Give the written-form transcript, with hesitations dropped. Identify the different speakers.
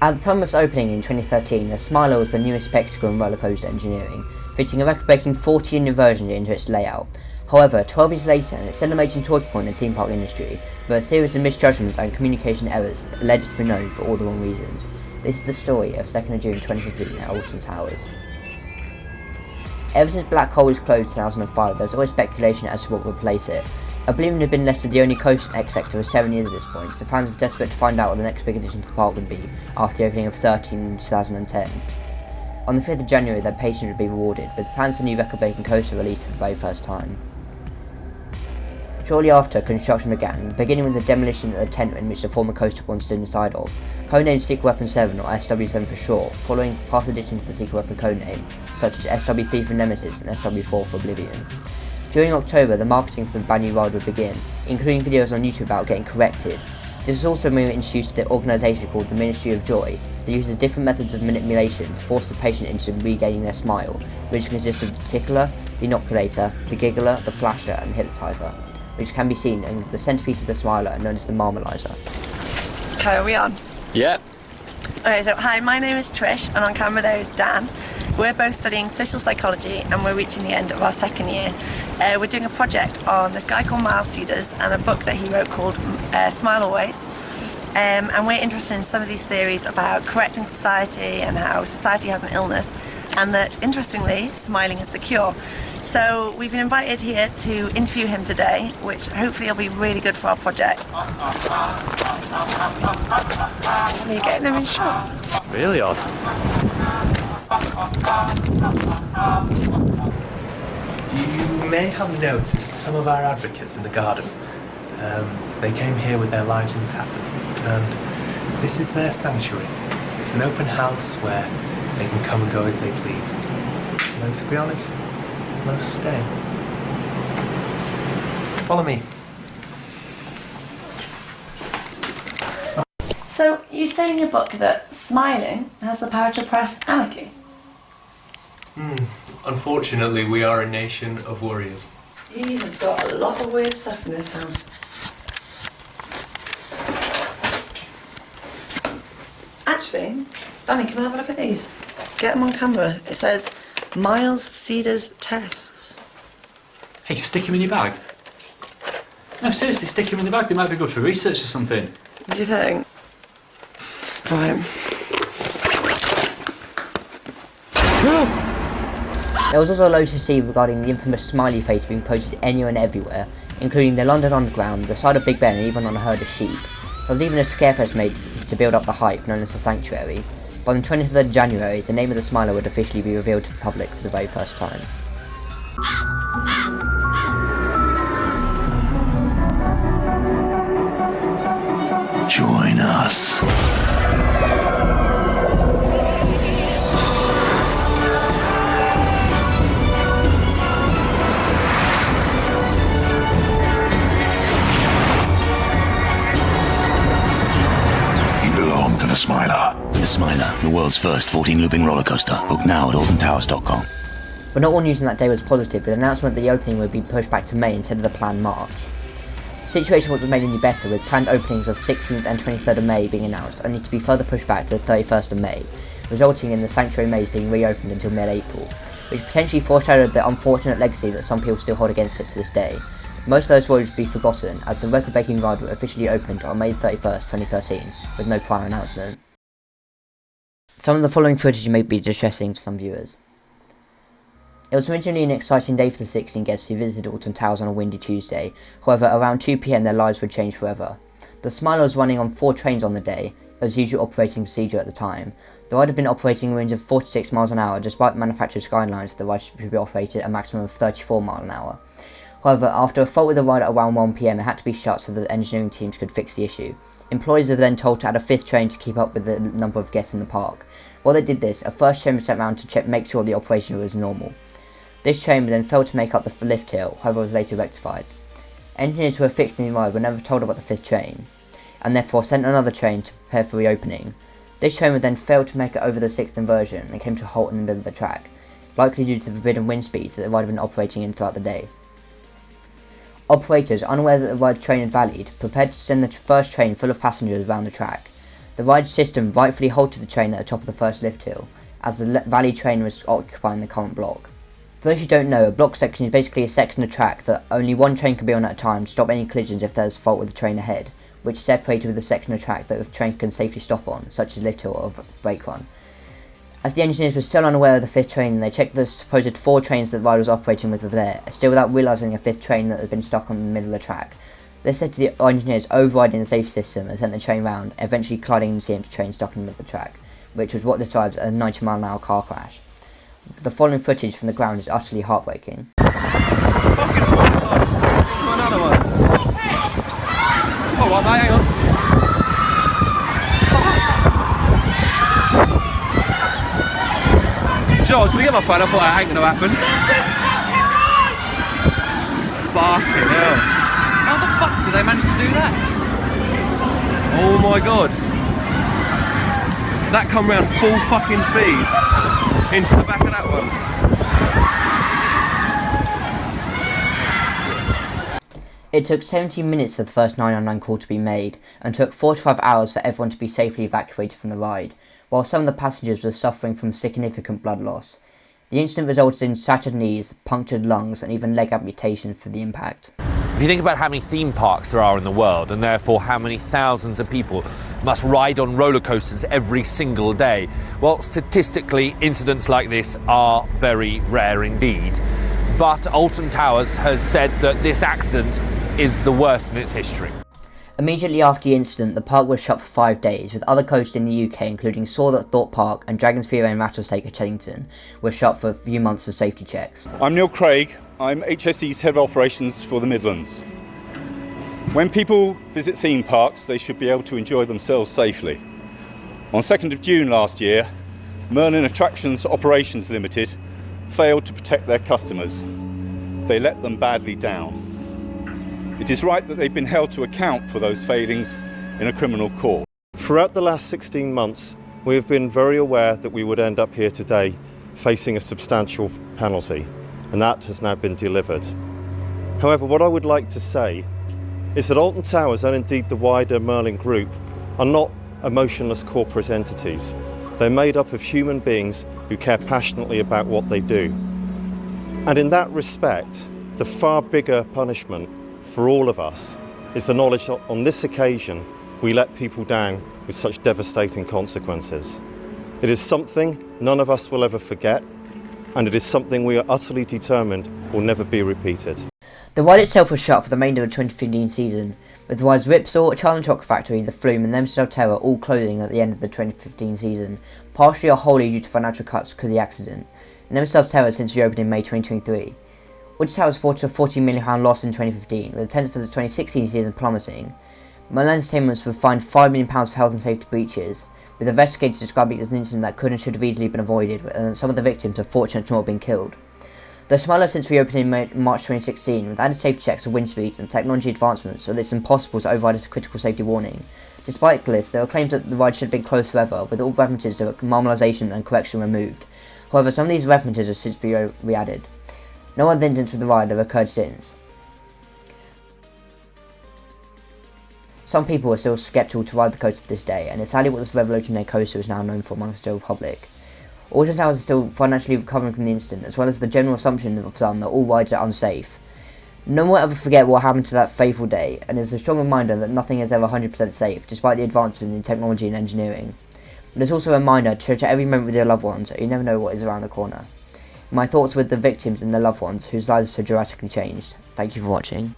Speaker 1: At the time of its opening in 2013, the Smiler was the newest spectacle in roller coaster engineering, fitting a record-breaking 40 new versions into its layout. However, 12 years later, it's still a major talking point in the theme park industry, but a series of misjudgments and communication errors led it to be known for all the wrong reasons. This is the story of 2nd of June 2015 at Alton Towers. Ever since Black Hole was closed in 2005, there was always speculation as to what would replace it. Oblivion had been left as the only coaster in X sector for 7 years at this point, so fans were desperate to find out what the next big addition to the park would be after the opening of 13 in 2010. On the 5th of January, their patience would be rewarded, with plans for a new record-breaking coaster released for the very first time. Shortly after, construction began, beginning with the demolition of the tent in which the former coaster once stood inside of, codenamed Secret Weapon 7 or SW7 for short, following past additions to the Secret Weapon codename, such as SW3 for Nemesis and SW4 for Oblivion. During October, the marketing for the brand new ride would begin, including videos on YouTube about getting corrected. This was also when we introduced the organisation called the Ministry of Joy, that uses different methods of manipulation to force the patient into regaining their smile, which consists of the tickler, the inoculator, the giggler, the flasher and the hypnotizer, which can be seen in the centrepiece of the smiler known as the marmalizer.
Speaker 2: Okay, are we on?
Speaker 3: Yep.
Speaker 2: Okay, so hi, my name is Trish, and on camera there is Dan. We're both studying social psychology, and we're reaching the end of our second year. We're doing a project on this guy called Miles Cedars and a book that he wrote called Smile Always. And we're interested in some of these theories about correcting society and how society has an illness, and that, interestingly, smiling is the cure. So we've been invited here to interview him today, which hopefully will be really good for our project. We're getting them in shot.
Speaker 3: Really odd.
Speaker 4: You may have noticed some of our advocates in the garden. They came here with their lives in tatters, and this is their sanctuary. It's an open house where they can come and go as they please. Though, to be honest, most stay. Follow me.
Speaker 2: So, you say in your book that smiling has the power to suppress anarchy?
Speaker 4: Unfortunately, we are a nation of warriors.
Speaker 2: He has got a lot of weird stuff in this house. Actually, Danny, come and have a look at these. Get them on camera. It says, Miles Cedars Tests.
Speaker 3: Hey, stick him in your bag. No, seriously, stick him in the bag. They might be good for research or something.
Speaker 2: What do you think? Right.
Speaker 1: There was also loads to see regarding the infamous smiley face being posted anywhere and everywhere, including the London Underground, the side of Big Ben and even on a herd of sheep. There was even a scarefest made to build up the hype known as the Sanctuary. By the 23rd of January, the name of the smiler would officially be revealed to the public for the very first time.
Speaker 5: Join us. You belong to the Smiler. The Smiler, the world's first 14-looping roller coaster. Book now at altontowers.com.
Speaker 1: But not all news on that day was positive, with the announcement that the opening would be pushed back to May instead of the planned March. The situation wasn't made any better, with planned openings of 16th and 23rd of May being announced, only to be further pushed back to the 31st of May, resulting in the Sanctuary Maze being reopened until mid-April, which potentially foreshadowed the unfortunate legacy that some people still hold against it to this day. Most of those worries would be forgotten, as the record-breaking ride officially opened on May 31st, 2013, with no prior announcement. Some of the following footage may be distressing to some viewers. It was originally an exciting day for the 16 guests who visited Alton Towers on a windy Tuesday. However, around 2 PM their lives would change forever. The Smiler was running on 4 trains on the day, as usual operating procedure at the time. The ride had been operating a range of 46 miles an hour, despite manufacturer's guidelines the ride should be operated at a maximum of 34 miles an hour. However, after a fault with the ride at around 1 PM, it had to be shut so the engineering teams could fix the issue. Employees were then told to add a 5th train to keep up with the number of guests in the park. While they did this, a 1st train was sent round to make sure the operation was normal. This train then failed to make up the lift hill, however was later rectified. Engineers who were fixing the ride were never told about the 5th train, and therefore sent another train to prepare for reopening. This train would then fail to make it over the 6th inversion and came to a halt in the middle of the track, likely due to the forbidden wind speeds that the ride had been operating in throughout the day. Operators, unaware that the ride train had valid, prepared to send the 1st train full of passengers around the track. The ride system rightfully halted the train at the top of the first lift hill, as the valley train was occupying the current block. For those who don't know, a block section is basically a section of track that only one train can be on at a time to stop any collisions if there is a fault with the train ahead, which is separated with a section of track that the train can safely stop on, such as lift hill or brake run. As the engineers were still unaware of the fifth train, they checked the supposed 4 trains that the ride was operating with were there, still without realising a 5th train that had been stuck on the middle of the track. This led to the engineers overriding the safety system and sent the train round, eventually colliding into the empty train stuck in the middle of the track, which was what describes a 90-mile-an-hour car crash. The following footage from the ground is utterly heartbreaking.
Speaker 6: Fucking smart cars has crashed into another one. Oh, what, mate, hang on. Do you know, I was going to get my phone, I thought that ain't going to happen. Fucking hell.
Speaker 7: How the fuck did they manage to do that?
Speaker 6: Oh my god. That come round full fucking speed into the back of that one.
Speaker 1: It took 17 minutes for the first 999 call to be made, and took 4 to 5 hours for everyone to be safely evacuated from the ride, while some of the passengers were suffering from significant blood loss. The incident resulted in shattered knees, punctured lungs, and even leg amputations for the impact.
Speaker 8: If you think about how many theme parks there are in the world, and therefore how many thousands of people must ride on roller coasters every single day, well, statistically, incidents like this are very rare indeed. But Alton Towers has said that this accident is the worst in its history.
Speaker 1: Immediately after the incident, the park was shut for 5 days, with other coasts in the UK, including Sword at Thorpe Park and Dragon's Ferry and Rattlesnake at Chessington, were shut for a few months for safety checks.
Speaker 9: I'm Neil Craig. I'm HSE's Head of Operations for the Midlands. When people visit theme parks, they should be able to enjoy themselves safely. On 2nd of June last year, Merlin Attractions Operations Limited failed to protect their customers. They let them badly down. It is right that they've been held to account for those failings in a criminal court.
Speaker 10: Throughout the last 16 months, we have been very aware that we would end up here today facing a substantial penalty, and that has now been delivered. However, what I would like to say is that Alton Towers, and indeed the wider Merlin Group, are not emotionless corporate entities. They're made up of human beings who care passionately about what they do. And in that respect, the far bigger punishment for all of us is the knowledge that on this occasion we let people down with such devastating consequences. It is something none of us will ever forget, and it is something we are utterly determined will never be repeated.
Speaker 1: The ride itself was shut for the remainder of the 2015 season, with the rides Ripsaw, Charlie Chocolate Factory, The Flume and Nemesis of Terror all closing at the end of the 2015 season, partially or wholly due to financial cuts because of the accident. Nemesis of Terror has since reopened in May 2023. Alton Towers reported a £14 million loss in 2015, with attendance for the 2016 season plummeting. Merlin Entertainments were fined £5 million for health and safety breaches, with investigators describing it as an incident that could and should have easily been avoided, and some of the victims are fortunate to not have been killed. The Smile has since reopened in March 2016, with added safety checks of wind speeds and technology advancements, so that it's impossible to override a critical safety warning. Despite this, there are claims that the ride should have been closed forever, with all references to normalisation and correction removed. However, some of these references have since been re-added. No other incidents with the ride have occurred since. Some people are still sceptical to ride the coaster to this day, and it's sadly what this revolutionary coaster is now known for amongst the general public. Alton Towers is still financially recovering from the incident, as well as the general assumption of some that all rides are unsafe. No one will ever forget what happened to that fateful day, and it's a strong reminder that nothing is ever 100% safe, despite the advancements in technology and engineering. But it's also a reminder to treasure every moment with your loved ones, as you never know what is around the corner. My thoughts with the victims and their loved ones, whose lives are so dramatically changed. Thank you for watching.